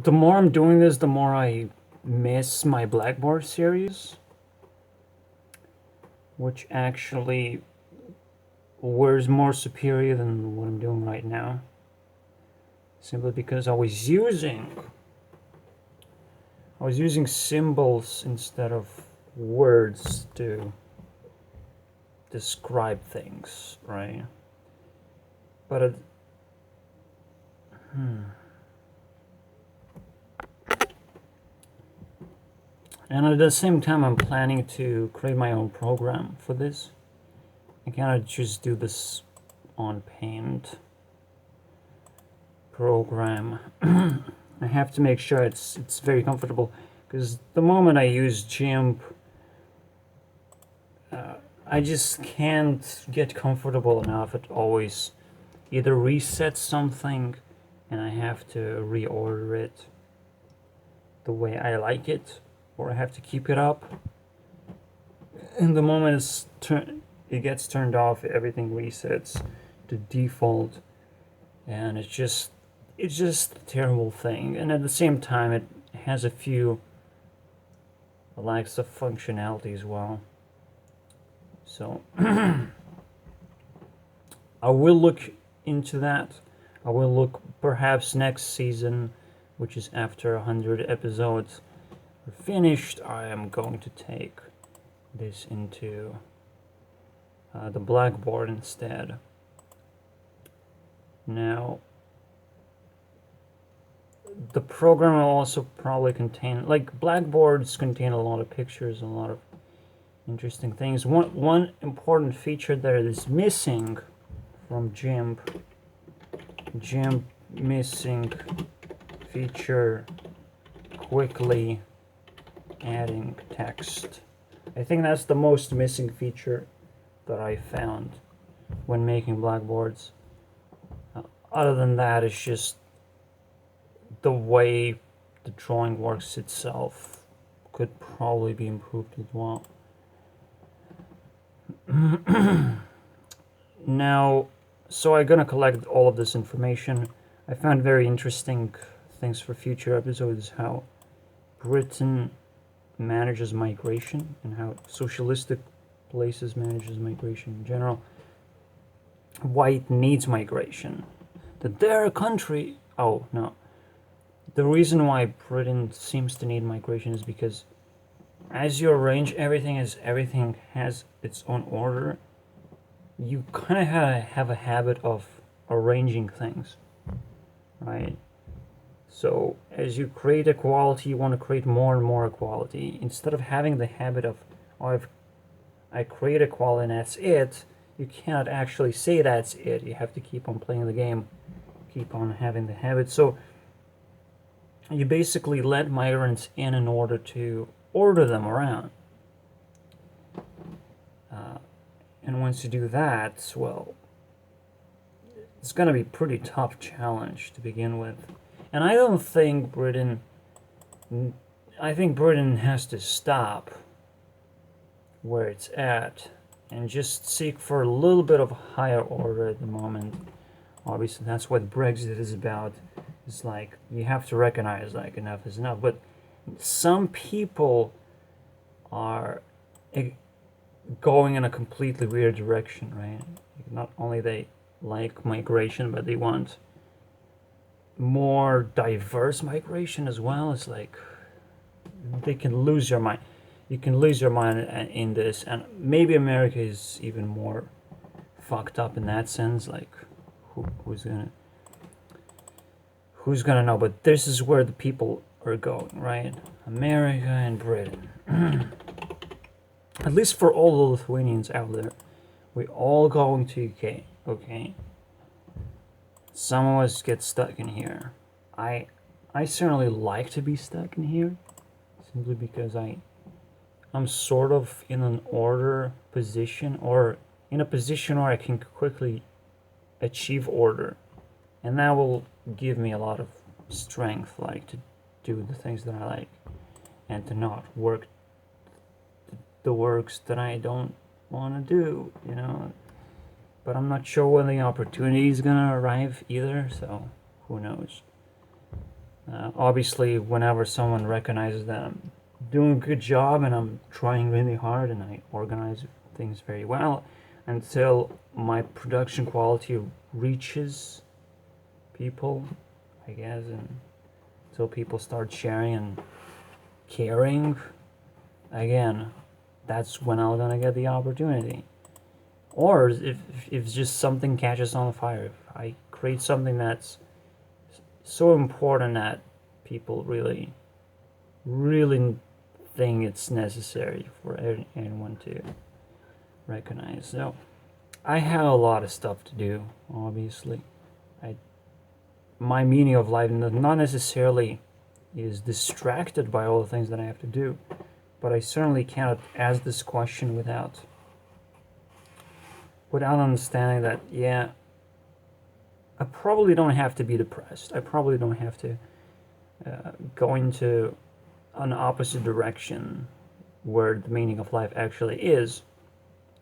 The more I'm doing this, the more I miss my Blackboard series, which actually was more superior than what I'm doing right now. Simply because I was using symbols instead of words to describe things, right? But and at the same time, I'm planning to create my own program for this. I cannot just do this on Paint program. I have to make sure it's very comfortable, because the moment I use GIMP, I just can't get comfortable enough. It always either resets something and I have to reorder it the way I like it, or I have to keep it up. And the moment it gets turned off, everything resets to default, and it's just a terrible thing. And at the same time, it has a few lacks of functionality as well. So I will look into that. I will look perhaps next season, which is after 100 episodes are finished. I am going to take this into the Blackboard instead. Now, the program will also probably contain, like, Blackboards contain a lot of pictures, a lot of interesting things. One important feature that is missing from GIMP missing feature, quickly adding text. I think that's the most missing feature that I found when making Blackboards. Other than that, it's just the way the drawing works itself could probably be improved as well. Now, so I'm gonna collect all of this information. I found very interesting things for future episodes, how Britain manages migration and how socialistic places manages migration in general. Why it needs migration. That their country, oh no. The reason why Britain seems to need migration is because as you arrange everything, as everything has its own order, you kind of have a habit of arranging things, right? So as you create equality, you want to create more and more equality. Instead of having the habit of, oh, I create equality and that's it, you cannot actually say that's it. You have to keep on playing the game, keep on having the habit. So you basically let migrants in order to order them around. And once you do that, well, it's going to be a pretty tough challenge to begin with. And I don't think Britain, I think Britain has to stop where it's at and just seek for a little bit of higher order at the moment. Obviously, that's what Brexit is about. It's like, you have to recognize, like, enough is enough. But some people are going in a completely weird direction, right? Not only they like migration, but they want more diverse migration as well. It's like they can lose your mind. You can lose your mind in this, and maybe America is even more fucked up in that sense. Like, who's gonna know? But this is where the people are going, right? America and Britain. At least for all the Lithuanians out there, we all going to UK, okay? Some of us get stuck in here. I certainly like to be stuck in here, simply because I'm sort of in an order position, or in a position where I can quickly achieve order, and that will give me a lot of strength, like, to do the things that I like and to not work the works that I don't want to do, you know. But I'm not sure when the opportunity is gonna arrive either, so who knows. Obviously, whenever someone recognizes that I'm doing a good job and I'm trying really hard and I organize things very well, until my production quality reaches people, I guess, and until people start sharing and caring, again, that's when I'm gonna get the opportunity. Or if just something catches on fire, if I create something that's so important that people really, really think it's necessary for anyone to recognize. So I have a lot of stuff to do, obviously. My meaning of life not necessarily is distracted by all the things that I have to do, but I certainly cannot ask this question without understanding that, yeah, I probably don't have to be depressed. I probably don't have to go into an opposite direction where the meaning of life actually is,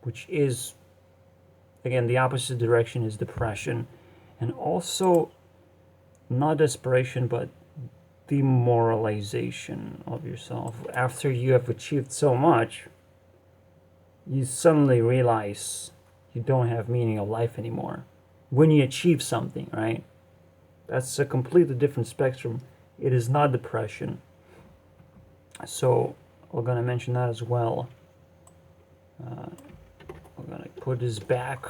which is, again, the opposite direction is depression, and also not desperation, but demoralization of yourself. After you have achieved so much, you suddenly realize you don't have meaning of life anymore. When you achieve something, right? That's a completely different spectrum. It is not depression. So we're gonna mention that as well. We're gonna put this back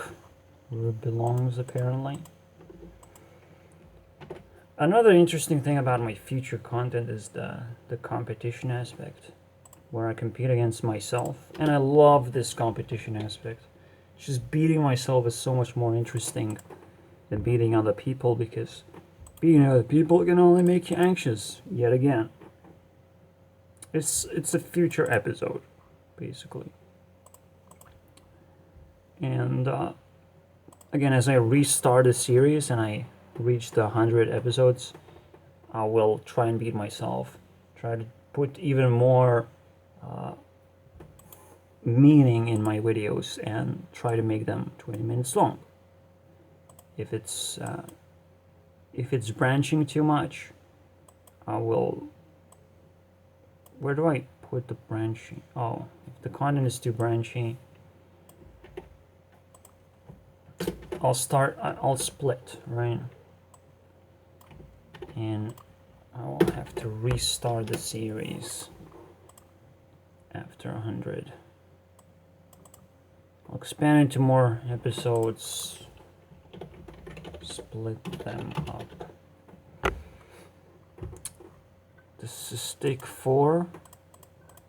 where it belongs, apparently. Another interesting thing about my future content is the competition aspect, where I compete against myself, and I love this competition aspect. Just beating myself is so much more interesting than beating other people, because beating other people can only make you anxious yet again. It's a future episode, basically. And again, as I restart the series and I reach the 100 episodes, I will try and beat myself. Try to put even more meaning in my videos and try to make them 20 minutes long. If it's branching too much, I will. Where do I put the branching? Oh, if the content is too branchy, I'll split, right? And I will have to restart the series after 100. I'll expand into more episodes, split them up. This is take 4.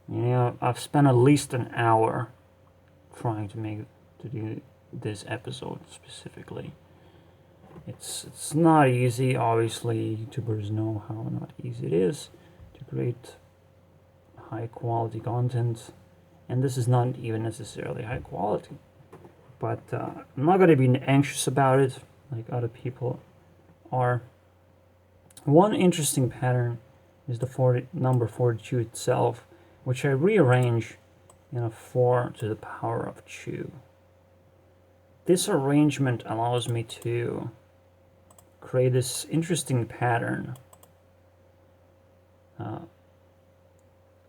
You know, I've spent at least an hour trying to do this episode specifically. It's not easy. Obviously, YouTubers know how not easy it is to create high quality content, and this is not even necessarily high quality. But I'm not going to be anxious about it like other people are. One interesting pattern is the number 42 itself, which I rearrange in a 4 to the power of 2. This arrangement allows me to create this interesting pattern.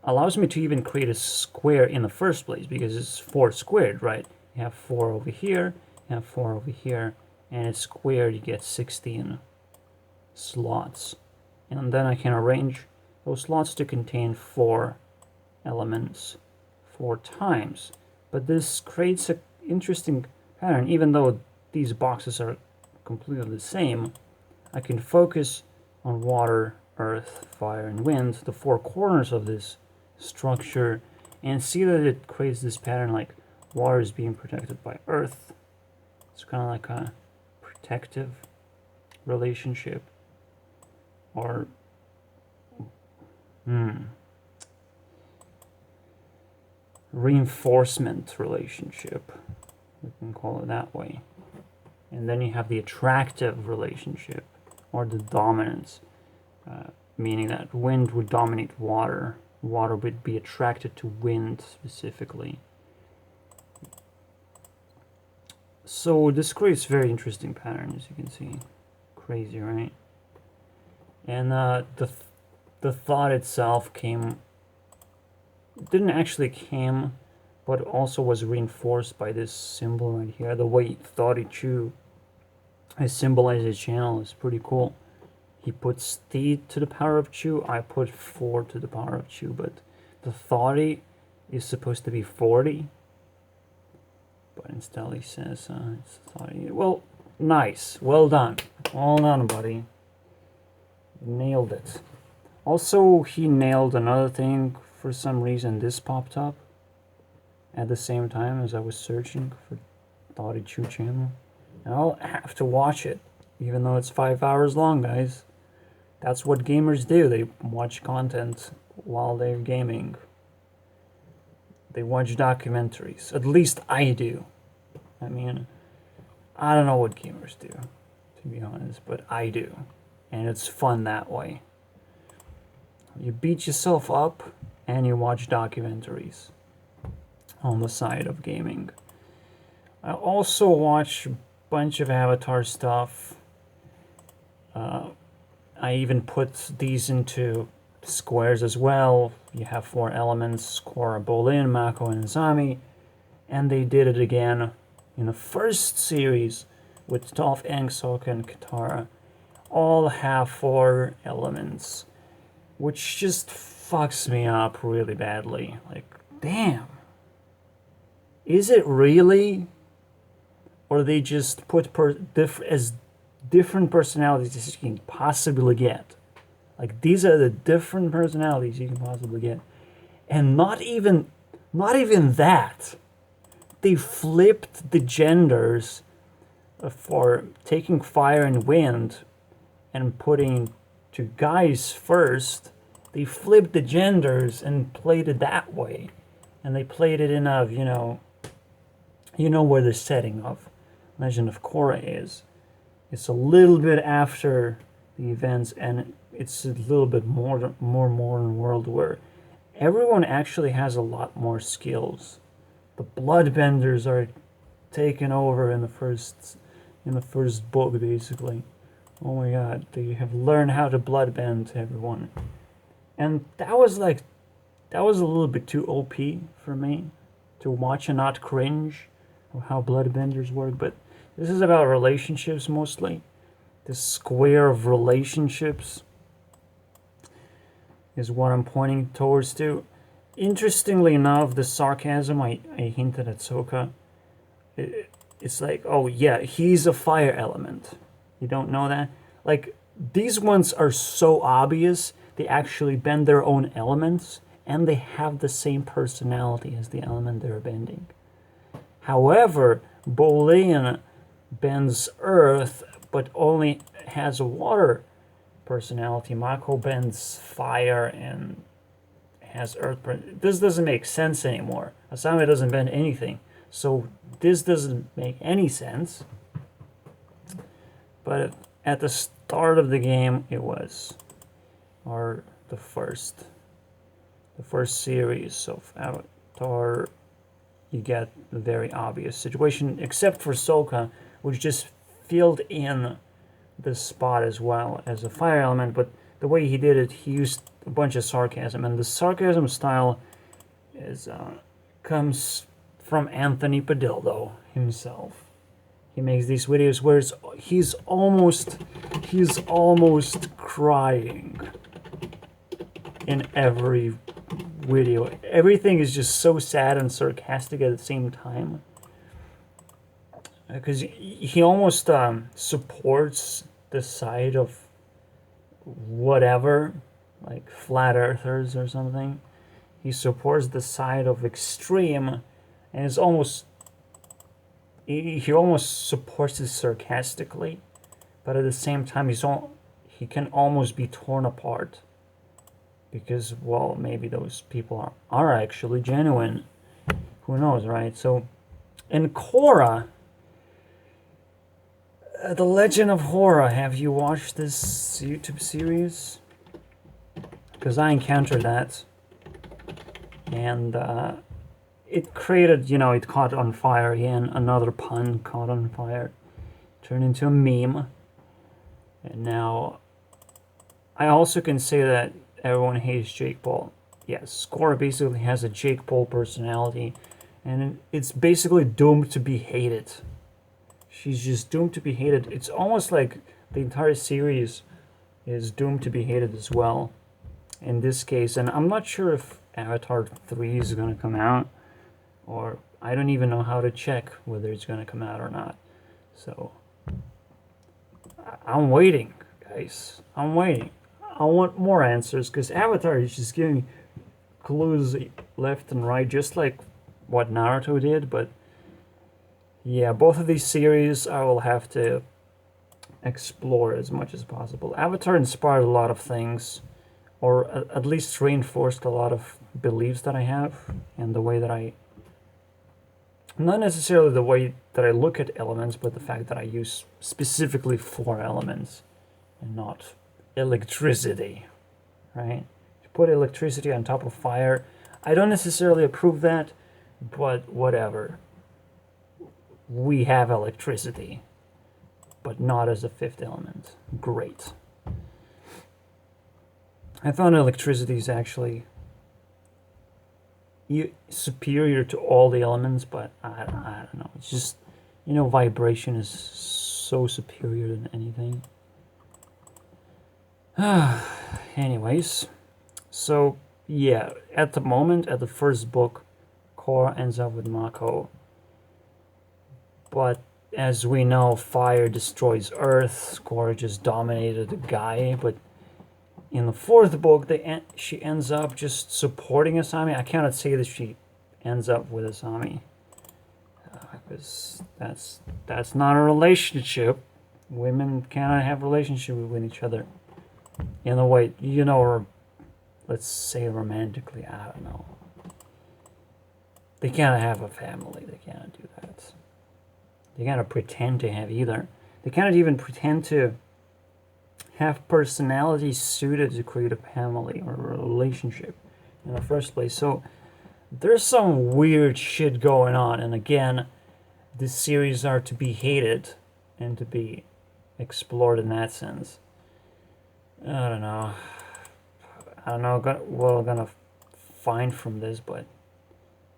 Allows me to even create a square in the first place, because it's 4 squared, right? You have 4 over here, you have 4 over here, and it's squared, you get 16 slots. And then I can arrange those slots to contain 4 elements 4 times. But this creates an interesting pattern. Even though these boxes are completely the same, I can focus on water, earth, fire, and wind, the 4 corners of this structure, and see that it creates this pattern like water is being protected by earth. It's kind of like a protective relationship, or reinforcement relationship, we can call it that way. And then you have the attractive relationship, or the dominance, meaning that wind would dominate water. Water would be attracted to wind specifically. So this creates very interesting pattern, as you can see. Crazy, right? And the thought itself didn't actually came, but also was reinforced by this symbol right here. The way Thoughty has symbolized his channel is pretty cool. He puts T to the power of Chu, I put 4 to the power of Chu, but the Thoughty is supposed to be 40. But instead he says it's Thoughty. Well, nice. Well done. Well done, buddy. Nailed it. Also, he nailed another thing. For some reason, this popped up at the same time as I was searching for Thoughty Chu channel. I'll have to watch it, even though it's 5 hours long, guys. That's what gamers do. They watch content while they're gaming. They watch documentaries. At least I do. I mean, I don't know what gamers do, to be honest, but I do. And it's fun that way. You beat yourself up and you watch documentaries on the side of gaming. I also watch a bunch of Avatar stuff. I even put these into squares as well. You have 4 elements: Korra, Bolin, Mako, and Azami. And they did it again in the first series with Toph, Aang, Sokka, and Katara. All have 4 elements, which just fucks me up really badly. Like, damn. Is it really? Or they just put as different personalities as you can possibly get. Like, these are the different personalities you can possibly get. And not even that. They flipped the genders for taking fire and wind and putting 2 guys first. They flipped the genders and played it that way. And they played it in a, you know where the setting of Legend of Korra is. It's a little bit after the events, and it's a little bit more modern world where everyone actually has a lot more skills. The bloodbenders are taken over in the first book, basically. Oh my god, they have learned how to bloodbend everyone. And that was a little bit too OP for me to watch and not cringe of how bloodbenders work, but this is about relationships mostly. This square of relationships is what I'm pointing towards to. Interestingly enough, the sarcasm I hinted at Sokka, it's like, oh yeah, he's a fire element. You don't know that? Like, these ones are so obvious, they actually bend their own elements, and they have the same personality as the element they're bending. However, Bolin bends earth, but only has a water personality. Mako bends fire and has earth. This doesn't make sense anymore. Asami doesn't bend anything. So this doesn't make any sense. But at the start of the game, it was. Or the first series of Avatar, you get the very obvious situation, except for Sokka, which just filled in the spot as well as a fire element, but the way he did it, he used a bunch of sarcasm, and the sarcasm style comes from Anthony Padillo himself. He makes these videos where he's almost crying in every video. Everything is just so sad and sarcastic at the same time. Because he almost supports the side of whatever, like flat earthers or something. He supports the side of extreme, and it's almost he almost supports it sarcastically, but at the same time he can almost be torn apart because, well, maybe those people are actually genuine. Who knows, right? So in Korra, The Legend of Korra, have you watched this YouTube series? Because I encountered that. And it created, it caught on fire again. Another pun, caught on fire. Turned into a meme. And now I also can say that everyone hates Jake Paul. Yes, Korra basically has a Jake Paul personality, and it's basically doomed to be hated. She's just doomed to be hated. It's almost like the entire series is doomed to be hated as well in this case. And I'm not sure if Avatar 3 is going to come out, or I don't even know how to check whether it's going to come out or not. So I'm waiting, guys. I'm waiting. I want more answers because Avatar is just giving clues left and right, just like what Naruto did. But yeah, both of these series I will have to explore as much as possible. Avatar inspired a lot of things, or at least reinforced a lot of beliefs that I have, and the way that I, not necessarily the way that I look at elements, but the fact that I use specifically 4 elements and not electricity, right? To put electricity on top of fire, I don't necessarily approve that, but whatever. We have electricity, but not as a 5th element. Great. I found electricity is actually superior to all the elements, but I don't know. It's just, vibration is so superior than anything. Anyways, so yeah, at the moment, at the first book, Korra ends up with Mako. But as we know, fire destroys Earth. Korra just dominated the guy, but in the 4th book, she ends up just supporting Asami. I cannot say that she ends up with Asami, because that's not a relationship. Women cannot have relationship with each other in a way, or let's say romantically. I don't know. They cannot have a family. They cannot do that. They cannot pretend to have either. They cannot even pretend to have personalities suited to create a family or a relationship in the first place. So there's some weird shit going on. And again, these series are to be hated and to be explored in that sense. I don't know what we're gonna find from this, but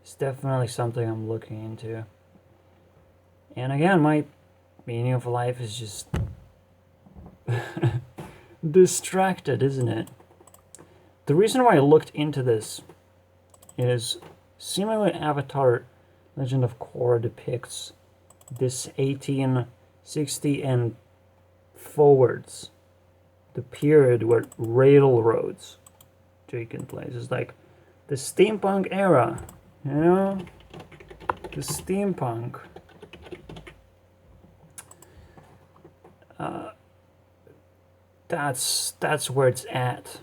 it's definitely something I'm looking into. And again, my meaning of life is just distracted, isn't it? The reason why I looked into this is seemingly Avatar Legend of Korra depicts this 1860 and forwards, the period where railroads taking place. It's like the steampunk era, the steampunk. That's where it's at.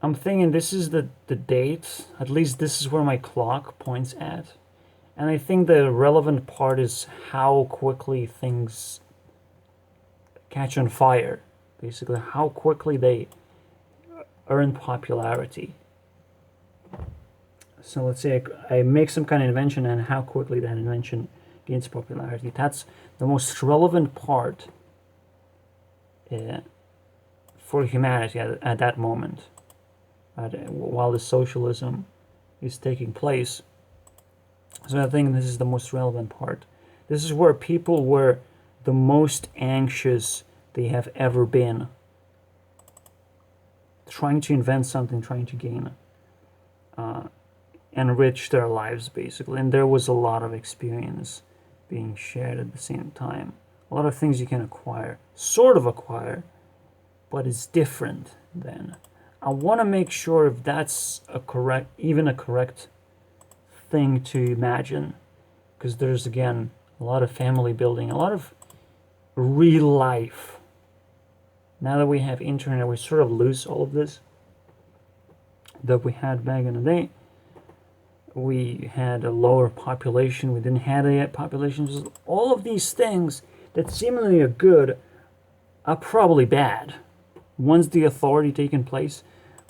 I'm thinking this is the date. At least this is where my clock points at. And I think the relevant part is how quickly things catch on fire. Basically, how quickly they earn popularity. So let's say I make some kind of invention and how quickly that invention gains popularity. That's the most relevant part for humanity at that moment, while the socialism is taking place. So I think this is the most relevant part. This is where people were the most anxious they have ever been, trying to invent something, trying to gain, enrich their lives, basically. And there was a lot of experience being shared at the same time. A lot of things you can acquire, but it's different then. I want to make sure if that's a correct thing to imagine, because there's, again, a lot of family building, a lot of real life. Now that we have internet, we sort of lose all of this that we had back in the day. We had a lower population. We didn't have a population. All of these things that seemingly are good are probably bad once the authority taken place.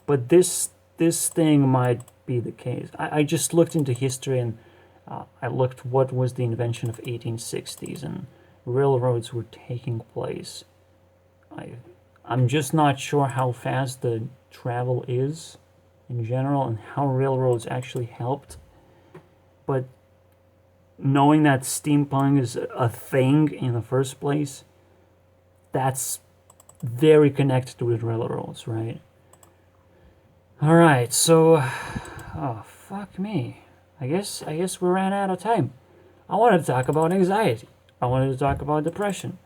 But this thing might be the case. I just looked into history, and I looked what was the invention of 1860s, and railroads were taking place. I'm just not sure how fast the travel is in general and how railroads actually helped. But knowing that steampunk is a thing in the first place, that's very connected with railroads, right? All right, so, oh fuck me. I guess we ran out of time. I wanted to talk about anxiety. I wanted to talk about depression.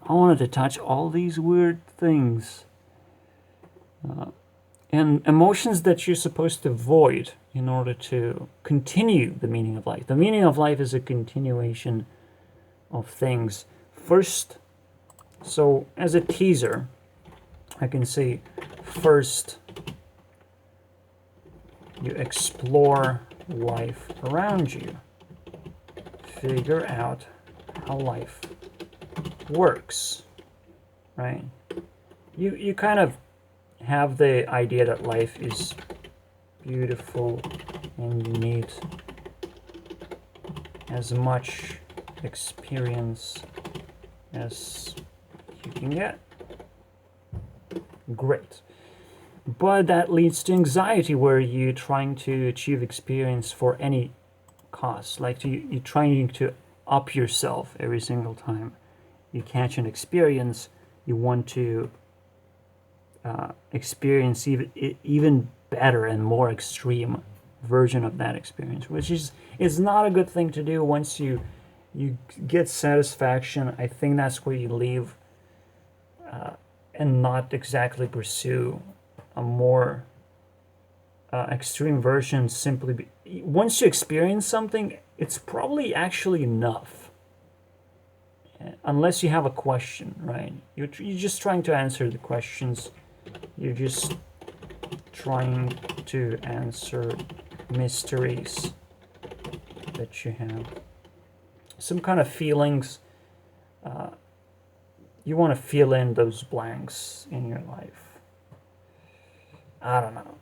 I wanted to touch all these weird things. And emotions that you're supposed to avoid in order to continue the meaning of life. The meaning of life is a continuation of things. First, so as a teaser, I can say first you explore life around you. Figure out how life works, right? You kind of have the idea that life is beautiful and you need as much experience as you can get. Great. But that leads to anxiety where you're trying to achieve experience for any cost. Like you're trying to up yourself every single time you catch an experience. You want to experience even better and more extreme version of that experience, which is not a good thing to do. Once you get satisfaction, I think that's where you leave and not exactly pursue a more extreme version. Once you experience something, it's probably actually enough, unless you have a question, right? You're just trying to answer the questions. You're just trying to answer mysteries that you have. Some kind of feelings. You want to fill in those blanks in your life. I don't know.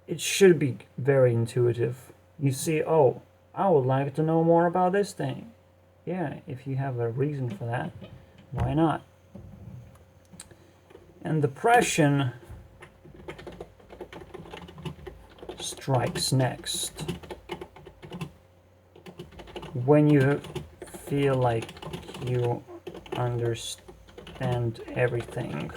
It should be very intuitive. You see, oh, I would like to know more about this thing. Yeah, if you have a reason for that, why not? And depression strikes next. When you feel like you understand everything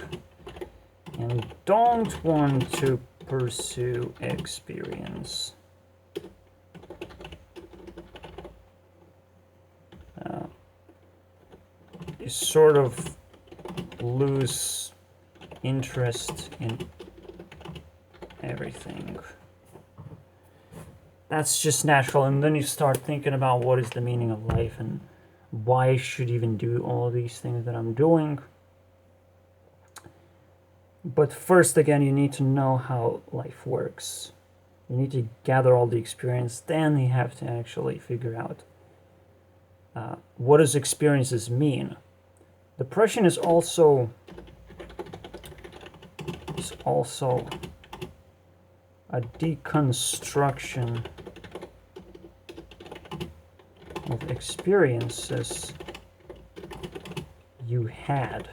and don't want to pursue experience. You sort of lose interest in everything. That's just natural, and then you start thinking about what is the meaning of life and why I should even do all these things that I'm doing. But first, again, you need to know how life works. You need to gather all the experience, then you have to actually figure out what does experiences mean. Depression is also a deconstruction of experiences you had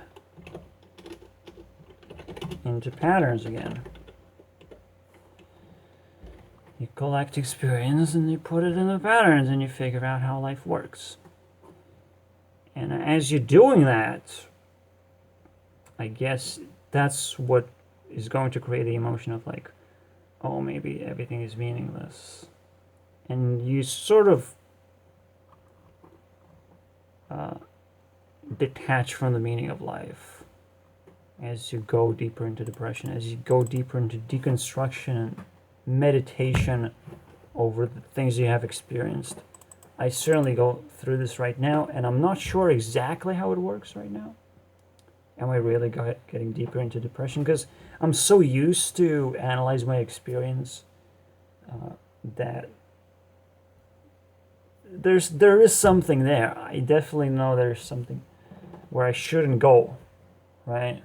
into patterns again. You collect experience and you put it into patterns and you figure out how life works. And as you're doing that, I guess that's what is going to create the emotion of like, oh, maybe everything is meaningless. And you sort of detach from the meaning of life as you go deeper into depression, as you go deeper into deconstruction and meditation over the things you have experienced. I certainly go through this right now, and I'm not sure exactly how it works right now. Am I really getting deeper into depression? Because I'm so used to analyze my experience that there is something there. I definitely know there's something where I shouldn't go, right?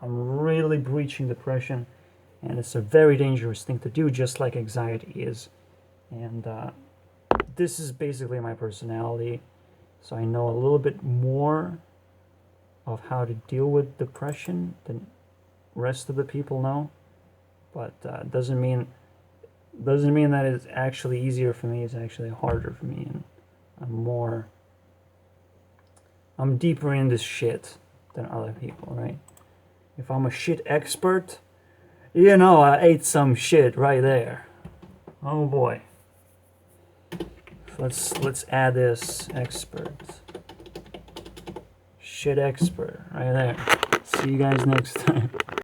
I'm really breaching depression, and it's a very dangerous thing to do, just like anxiety is. And this is basically my personality, so I know a little bit more of how to deal with depression than rest of the people know, but doesn't mean that it's actually easier for me. It's actually harder for me, and I'm deeper in this shit than other people, right? If I'm a shit expert, you know, I ate some shit right there. Oh boy. Let's add this expert. Shit expert right there. See you guys next time.